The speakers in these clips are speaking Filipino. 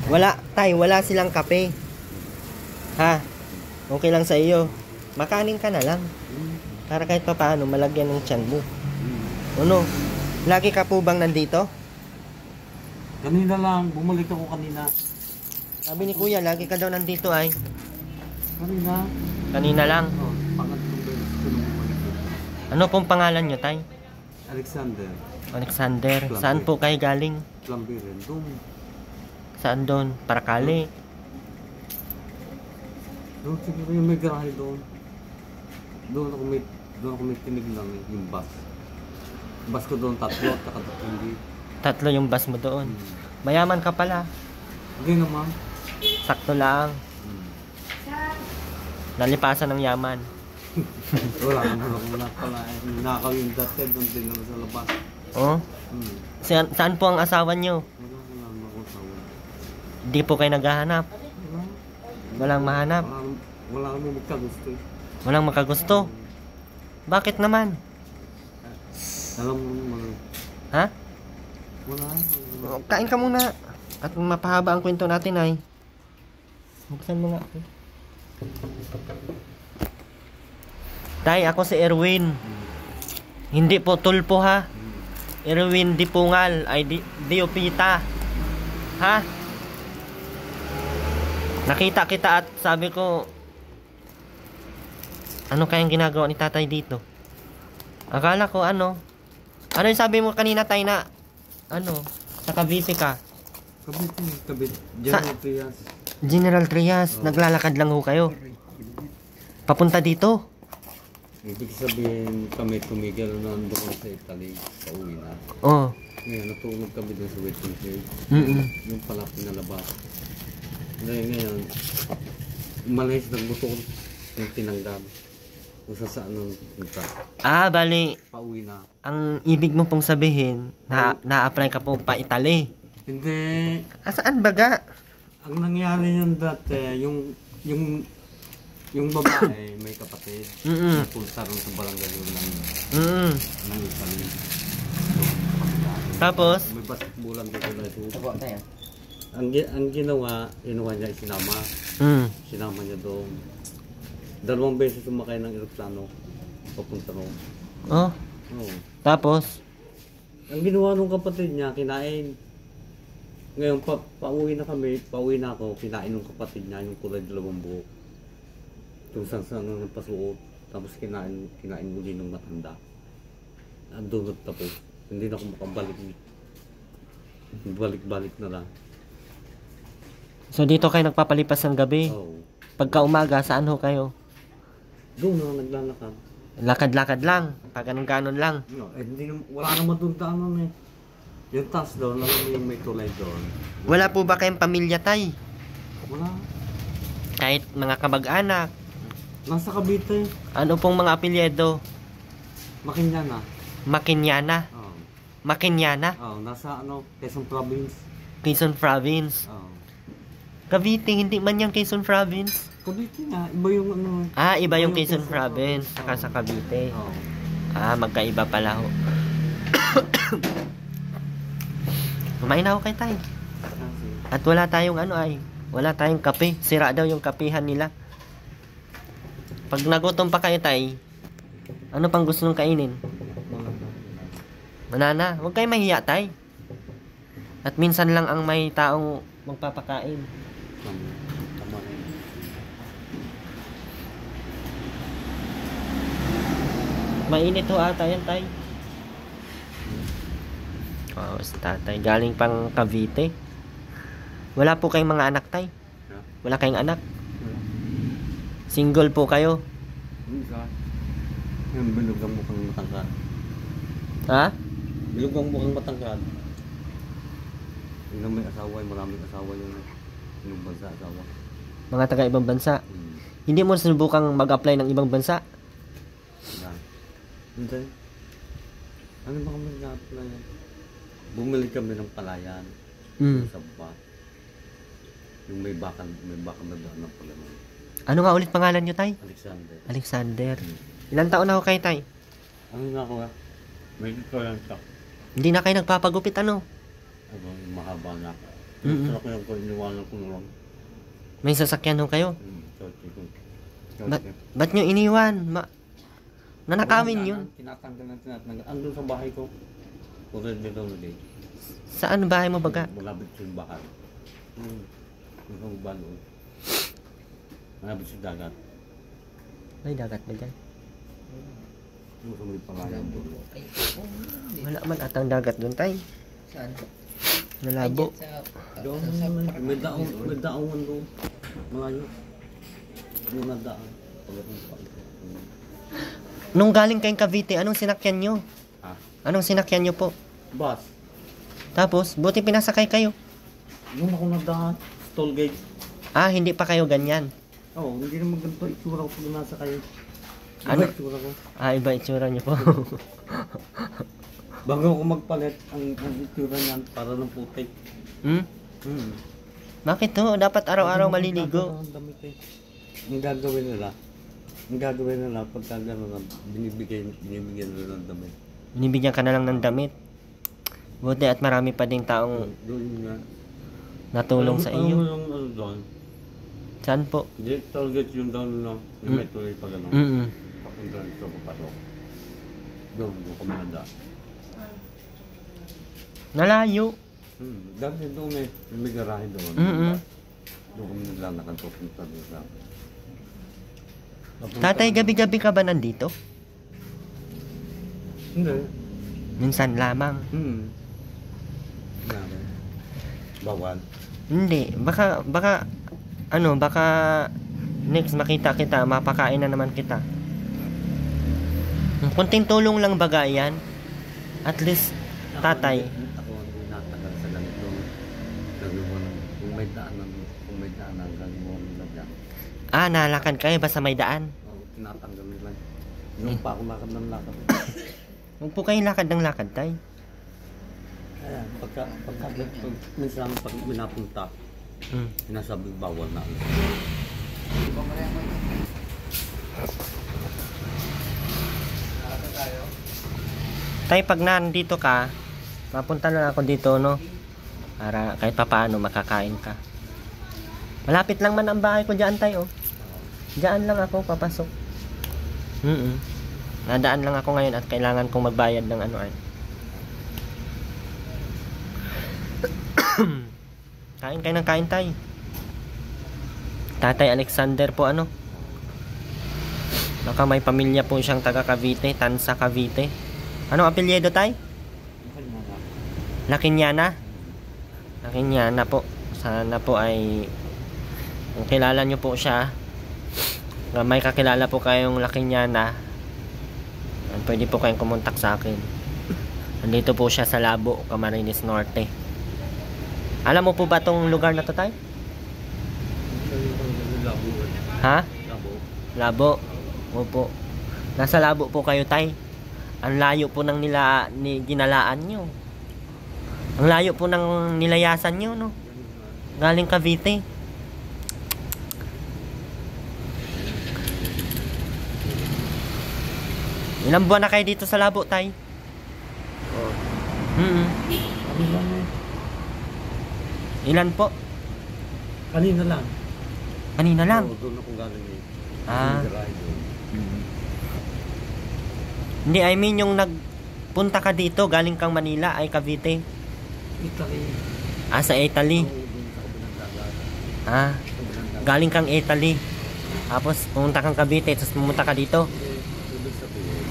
Wala, tay, wala silang kape. Ha? Okay lang sa iyo. Makanin ka na lang. Para kahit pa paano, malagyan ng tiyan mo. Ano? Lagi ka po bang nandito? Kanina lang, bumalik ako kanina. Sabi ni kuya, lagi ka daw nandito ay. Kanina? Kanina lang. Oh, pangatlong beses ko na bumalik. Ano pong pangalan nyo, tay? Alexander. Alexander. Saan po kayo galing? Lambirin. Doon. Saan doon? Parakali. Doon siguro yung may garahe doon. Doon ako may tinig lang yung bus. Bus ko doon tatlo at hindi. Tatlo yung bus mo doon. Mayaman ka pala. Hindi naman. Sakto lang. Nalipasan ng yaman. Wala naman ako pala. Nakaw yung dati doon din naman sa labas. Oh? Saan po ang asawa nyo? Wala naman ako sawa. Di po kayo naghahanap? Walang mahanap? Wala naman magkagusto eh. Walang makagusto? Bakit naman? Alam mo naman. Ha? Wala. Kain ka muna. At mapahaba ang kwento natin ay. Buksan mo nga ako. Tay, ako si Erwin. Hindi po tulpo ha. Erwin Dipungal ay Diopita. Ha? Nakita kita at sabi ko, ano kayang ginagawa ni tatay dito? Akala ko ano yung sabi mo kanina, tay, na ano, sa Cavite ka? Kabit. General Trias. General Trias, naglalakad lang ho kayo. Papunta dito. Ibig sabihin kami tumigil na doon sa Italy, sa uwi na. Oh. Ngayon, natulog kami doon sa waiting shed. Yung pala pinalabas. Ngayon, umalis ng gusto ko yung tinanggal. Kung saan nung punta. Bali, Pauwi na. ang ibig mo pong sabihin, na-apply ka po pa Italy. Hindi. Saan baga? Ang nangyari yun dati, yung babae may kapatid. Napunta rin sa barangay yun ng Italy. Tapos? May basketballan dito na ito. Ang ginawa niya sinama. Sinama niya doon. 2 beses sumakay ng eroplano papunta roon. Oh. Oo. Tapos? Ang ginawa ng kapatid niya, kinain. Ngayon, pauwi na ako, kinain ng kapatid niya yung kulay 2 buhok. Kung saan ng pasuot. Tapos kinain uli ng matanda. Andun tapos. Hindi na ako makabalik. Balik na lang. So dito kayo nagpapalipas ng gabi? Oo. Pagka umaga, saan ho kayo? Doon na naglalakad. Lakad-lakad lang, pag ganon lang. No, wala naman doon daanan eh. Yung taas doon, may tulay doon. Wala po ba kayong pamilya, tay? Wala. Kahit mga kamag-anak? Nasa Cavite. Ano pong mga apelyido? Makinyana. Makinyana? Oo. Makinyana? Oo, nasa Quezon Province. Quezon Province? Oo. Cavite, hindi man yung Quezon Province? Cavite nga, iba yung Iba yung Quezon Province, saka sa Cavite. Oo. Magkaiba pala ho. Kumain na ako kay tay. At wala tayong wala tayong kape. Sira daw yung kapihan nila. Pag nagutom pa kayo, tay, ano pang gusto nung kainin? Banana. Huwag kayo mahiya, tay. At minsan lang ang may taong magpapakain. Tama rin. Mainit ho ata yan, tay. Wow, si tatay. Galing pang Cavite. Wala po kayong mga anak, tay? Wala kayong anak? Single po kayo? Yung bilog ang mukhang matangkad. Ha? Bilog ang mukhang matangkad. Yung may asawa, maraming asawa yung bansa asawa. Mga taga ibang bansa? Hindi mo sinubukang mag-apply ng ibang bansa? Hindi. Ano ba kami nag-apply? Bumili kami ng palayan. Sa baba. Yung may bakal na doon ng palayan. Ano nga ulit pangalan nyo, tay? Alexander. Alexander. Ilan taon na ako kayo, tay? Ano nga ako May ikaw lang siya. Hindi na kayo nagpapagupit, ano? Mahaba na. Mm-mm. Sarap yung iniwanan ko naman. May sasakyan ho kayo. Kotse ko. Ba't nyo iniwan? Nanakawin yun. Tinatanggal. Andun sa bahay ko. Kulay nila ulit. Saan bahay mo baga? Malapit sa bahay. Yung balon. Malapit sa dagat. May dagat ba dyan? Yung sa may pangalan doon. Wala man atang dagat doon tay. Saan? Nalabo. Doon, may daungan doon. Malayo. Doon na daan. Nung galing kayong Cavite, anong sinakyan nyo? Ah, Anong sinakyan nyo po? bus. Tapos, buti pinasakay kayo. Doon ako nadaan. Toll gate. Ah, hindi pa kayo ganyan. Oo, hindi naman ganito itsura ko pag nasa kayo. Ano? Itsura ko. Ah, iba itsura nyo po. Bago ako magpalit, ang itsura niyan para ng putik. Bakit to? Dapat araw-araw maliligo. Ang damit eh. Ang gagawin nila pagka gano'n, binibigyan nila ng damit. Binibigyan ka na lang ng damit. Buti at marami pa ding taong Doon nga. natulong sa iyo. Yung ano doon? Saan po? Hindi, target yung doon, no? Yung may tuloy pa gano'n. Mm-mm. Papunta ito papasok. Doon kami nadaan. Nalayo. Dati doon eh, may garahe doon. Mm-mm. Doon kami naglalakad papunta doon sa... Tatay, gabi-gabi ka ba nandito? Hindi. Minsan lamang. Grabe. Bawal. Hindi. Baka next makita kita, mapakain na naman kita. Kunting tulong lang baga yan. At least, tatay. Ako hindi natagal sa ganito. Kung may daanan gagawin nila dyan. Ah, nalakad kayo basta may daan. Oo, tinatanggal nila. Nung pa ako lakad ng lakad. Huwag po kayong lakad ng lakad, tay. Kaya, minsan pag pinapunta, sinasabi bawal na. Tay, pag nandito ka, mapunta na ako dito, no? Para kahit papaano makakain ka. Malapit lang man ang bahay ko dyan, tay, oh. Diyan lang ako, papasok. Nadaan lang ako ngayon at kailangan kong magbayad ng ano ay. Kain kayo ng kain, tay. Tatay Alexander po, ano? Baka may pamilya po siyang taga Cavite, Tansa Cavite. Anong apelyido, tay? Lakinyana. Lakinyana po. Sana po ay kung kilala nyo po siya, may kakilala po kayong Lakinyana, pwede po kayong kumontak sa akin. Nandito po siya sa Labo, Camarines Norte. Alam mo po ba tong lugar na to, tay? Ha? Labo. Opo. Nasa Labo po kayo, tay. Ang layo po ng ginalaan nyo. Ang layo po ng nilayasan nyo, no? Galing Cavite. Ilang buwan na kayo dito sa Labo, tay? Ilan po? Kanina lang. Kanina lang. Oo, doon ako galing eh. Ah. May garahe doon. Hindi, I mean yung nagpunta ka dito, galing kang Manila, ay Cavite. Italy. Ah, sa Italy. Oo, doon sa kabilang dagat. Ah, galing kang Italy. Tapos pumunta kang Cavite, tapos pumunta ka dito. Ibig sabihin,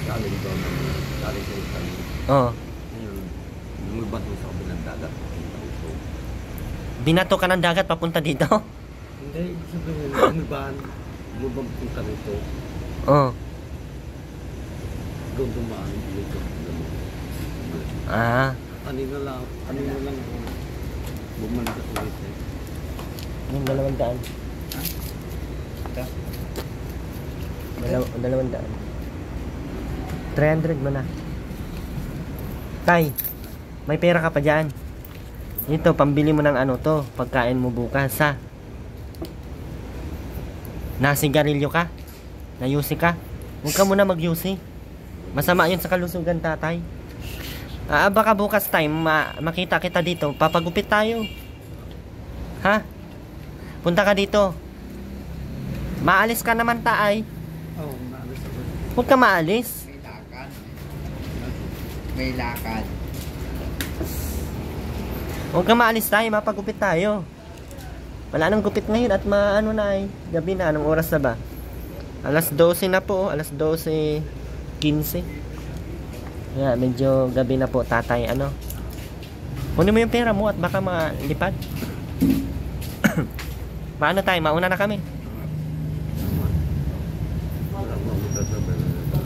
galing doon, galing sa Italy. Oh. Ngayon, lumibat doon sa kabilang dagat. Binato ka ng dagat papunta dito. Hindi, ibig sabihin, lumibang punta rito. Oh. Doon dumaan dito. Ah, Kanina lang ako bumalik ulit eh. yung 200. Dalawang daan. 300 mo na. Tay, may pera ka pa dyan. Ito, pambili mo ng ano to, pagkain mo bukas, ha? Nasigarilyo ka? Nayusi ka? Huwag ka muna magyusi. Masama yun sa kalusugan, tatay. Baka bukas time makita kita dito. Papagupit tayo. Ha? Punta ka dito. Maalis ka naman taay. Oo, naalis ako. Huwag ka maalis. May lakad. May lakad. Huwag ka maalis tayo. Mapagupit tayo. Wala nang gupit ngayon at maano na ay. Gabi na. Anong oras na ba? Alas 12 na po. Alas 12:15. Yeah, medyo gabi na po tatay. Ano? Kunin mo yung pera mo at baka malipad. Paano tayo? Mauna na kami. Wala mo ako masasabi.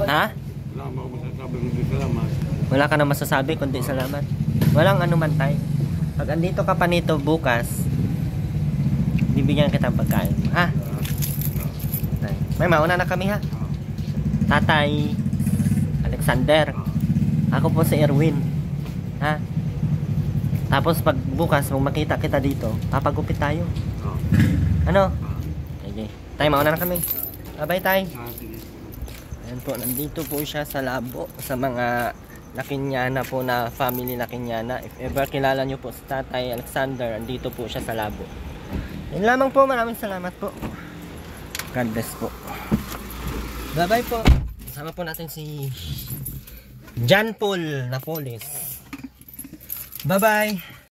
Ha? Wala mo ako masasabi kundi salamat. Wala ka na masasabi kundi salamat. Walang anuman tay. Pag andito ka pa nito bukas, bibigyan kita ng pagkain. Ha? Tay. May mauna na kami ha. Tatay Alexander. Ako po si Erwin. Ha? Tapos pag bukas kung makita kita dito, papagupit tayo. Ano? Okay. Tay, mauna na kami. Bye tay. Sige. Ayan po, nandito po siya sa labo sa mga Lakinyana po na family Lakinyana. If ever kilala nyo po si Tatay Alexander, andito po siya sa labo. Yan lamang po, maraming salamat po. God bless po. Bye bye po. Kasama po natin si John Paul Napoles. Bye bye.